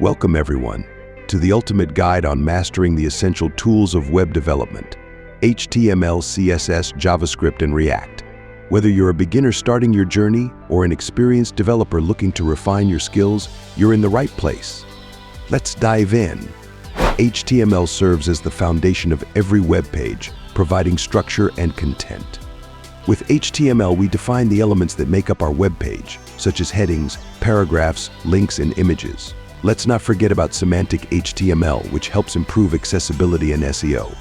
Welcome everyone to the ultimate guide on mastering the essential tools of web development: HTML, CSS, JavaScript, and React. Whether you're a beginner starting your journey or an experienced developer looking to refine your skills, you're in the right place. Let's dive in. HTML serves as the foundation of every web page, providing structure and content. With HTML, we define the elements that make up our web page, such as headings, paragraphs, links, and images. Let's not forget about semantic HTML, which helps improve accessibility and SEO.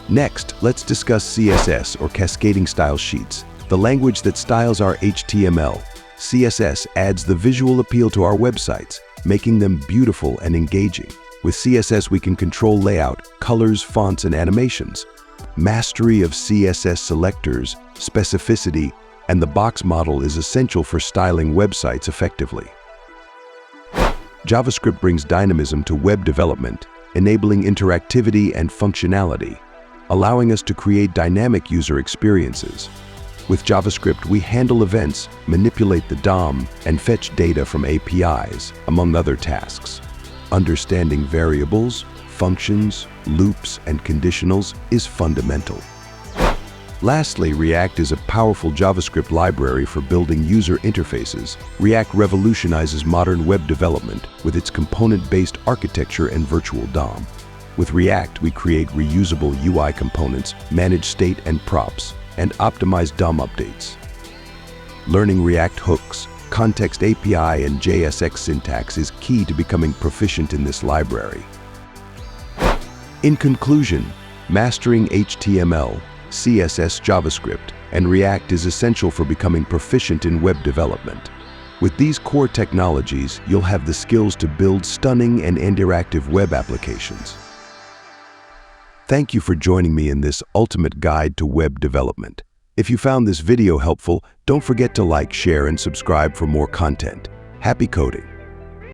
Next, let's discuss CSS, or cascading style sheets, the language that styles our HTML. CSS adds the visual appeal to our websites, making them beautiful and engaging. With CSS, we can control layout, colors, fonts, and animations. Mastery of CSS selectors, specificity, and the box model is essential for styling websites effectively. JavaScript brings dynamism to web development, enabling interactivity and functionality, allowing us to create dynamic user experiences. With JavaScript, we handle events, manipulate the DOM, and fetch data from APIs, among other tasks. Understanding variables, functions, loops, and conditionals is fundamental. Lastly, React is a powerful JavaScript library for building user interfaces. React revolutionizes modern web development with its component-based architecture and virtual DOM. With React, we create reusable UI components, manage state and props, and optimize DOM updates. Learning React hooks, context API, and JSX syntax is key to becoming proficient in this library. In conclusion, mastering HTML, CSS, JavaScript, and React is essential for becoming proficient in web development. With these core technologies, you'll have the skills to build stunning and interactive web applications. Thank you for joining me in this ultimate guide to web development. If you found this video helpful, don't forget to like, share, and subscribe for more content. Happy coding!